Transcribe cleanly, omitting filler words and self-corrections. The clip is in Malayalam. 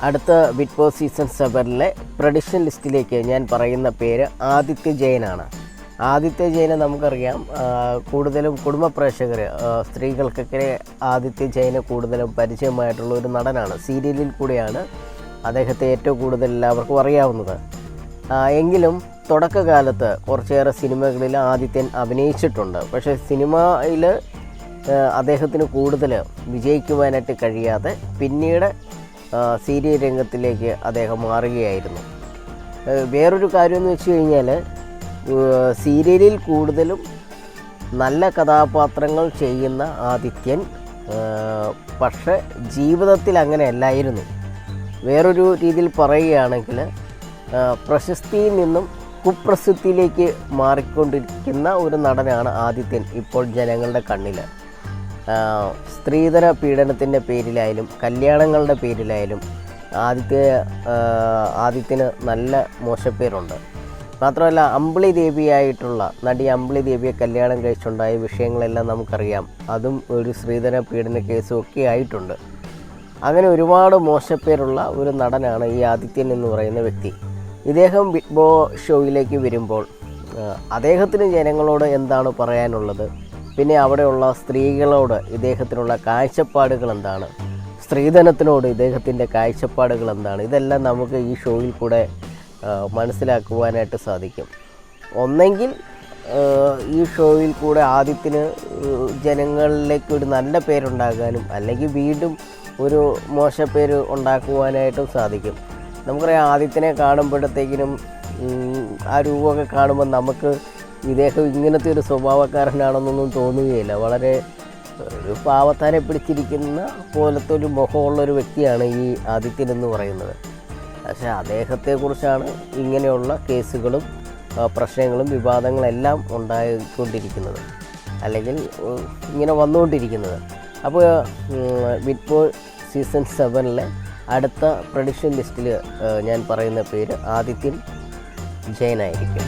അടുത്ത ബിഗ് ബോസ് സീസൺ 7-ലെ പ്രഡിക്ഷൻ ലിസ്റ്റിലേക്ക് ഞാൻ പറയുന്ന പേര് ആദിത്യ ജയനാണ്. ആദിത്യ ജയനെ നമുക്കറിയാം, കൂടുതലും കുടുംബ പ്രേക്ഷകർ, സ്ത്രീകൾക്കൊക്കെ ആദിത്യ ജയന് കൂടുതലും പരിചയമായിട്ടുള്ള ഒരു നടനാണ്. സീരിയലിൽ കൂടെയാണ് അദ്ദേഹത്തെ ഏറ്റവും കൂടുതൽ എല്ലാവർക്കും അറിയാവുന്നത്. എങ്കിലും തുടക്കകാലത്ത് കുറച്ചേറെ സിനിമകളിൽ ആദിത്യൻ അഭിനയിച്ചിട്ടുണ്ട്. പക്ഷേ സിനിമയിൽ അദ്ദേഹത്തിന് കൂടുതൽ വിജയിക്കുവാനായിട്ട് കഴിയാതെ പിന്നീട് സീരിയൽ രംഗത്തിലേക്ക് അദ്ദേഹം മാറുകയായിരുന്നു. വേറൊരു കാര്യമെന്ന് വെച്ച് കഴിഞ്ഞാൽ, സീരിയലിൽ കൂടുതലും നല്ല കഥാപാത്രങ്ങൾ ചെയ്യുന്ന ആദിത്യൻ പക്ഷേ ജീവിതത്തിൽ അങ്ങനെ അല്ലായിരുന്നു. വേറൊരു രീതിയിൽ പറയുകയാണെങ്കിൽ, പ്രശസ്തിയിൽ നിന്നും കുപ്രസിദ്ധിയിലേക്ക് മാറിക്കൊണ്ടിരിക്കുന്ന ഒരു നടനാണ് ആദിത്യൻ ഇപ്പോൾ ജനങ്ങളുടെ കണ്ണിൽ. സ്ത്രീധന പീഡനത്തിൻ്റെ പേരിലായാലും കല്യാണങ്ങളുടെ പേരിലായാലും ആദിത്യന് നല്ല മോശപ്പേരുണ്ട്. മാത്രമല്ല, അമ്പിളി ദേവിയായിട്ടുള്ള നടി അമ്പിളി ദേവിയെ കല്യാണം കഴിച്ചുണ്ടായ വിഷയങ്ങളെല്ലാം നമുക്കറിയാം. അതും ഒരു സ്ത്രീധന പീഡന കേസും ഒക്കെ ആയിട്ടുണ്ട്. അങ്ങനെ ഒരുപാട് മോശപ്പേരുള്ള ഒരു നടനാണ് ഈ ആദിത്യൻ എന്ന് പറയുന്ന വ്യക്തി. ഇദ്ദേഹം ബിഗ് ബോസ് ഷോയിലേക്ക് വരുമ്പോൾ അദ്ദേഹത്തിന് ജനങ്ങളോട് എന്താണ് പറയാനുള്ളത്, പിന്നെ അവിടെയുള്ള സ്ത്രീകളോട് ഇദ്ദേഹത്തിനുള്ള കാഴ്ചപ്പാടുകൾ എന്താണ്, സ്ത്രീധനത്തിനോട് ഇദ്ദേഹത്തിൻ്റെ കാഴ്ചപ്പാടുകൾ എന്താണ്, ഇതെല്ലാം നമുക്ക് ഈ ഷോയിൽ കൂടെ മനസ്സിലാക്കുവാനായിട്ട് സാധിക്കും. ഒന്നെങ്കിൽ ഈ ഷോയിൽ കൂടെ ആദിത്യന് ജനങ്ങളിലേക്ക് ഒരു നല്ല പേരുണ്ടാകാനും, അല്ലെങ്കിൽ വീണ്ടും ഒരു മോശപ്പേര് ഉണ്ടാക്കുവാനായിട്ടും സാധിക്കും. നമുക്കറിയാം, ആദിത്യനെ കാണുമ്പോഴത്തേക്കിനും ആ രൂപമൊക്കെ കാണുമ്പോൾ നമുക്ക് ഇദ്ദേഹം ഇങ്ങനത്തെ ഒരു സ്വഭാവക്കാരനാണെന്നൊന്നും തോന്നുകയില്ല. വളരെ ഒരു പാവത്താനെ പിടിച്ചിരിക്കുന്ന പോലത്തെ ഒരു മുഖമുള്ളൊരു വ്യക്തിയാണ് ഈ ആദിത്യൻ എന്ന് പറയുന്നത്. പക്ഷേ അദ്ദേഹത്തെക്കുറിച്ചാണ് ഇങ്ങനെയുള്ള കേസുകളും പ്രശ്നങ്ങളും വിവാദങ്ങളെല്ലാം ഉണ്ടായിക്കൊണ്ടിരിക്കുന്നത്, അല്ലെങ്കിൽ ഇങ്ങനെ വന്നുകൊണ്ടിരിക്കുന്നത്. അപ്പോൾ ബിഗ് ബോസ് സീസൺ 7-ലെ അടുത്ത പ്രഡിക്ഷൻ ലിസ്റ്റിൽ ഞാൻ പറയുന്ന പേര് ആദിത്യൻ ജയനായിരിക്കും.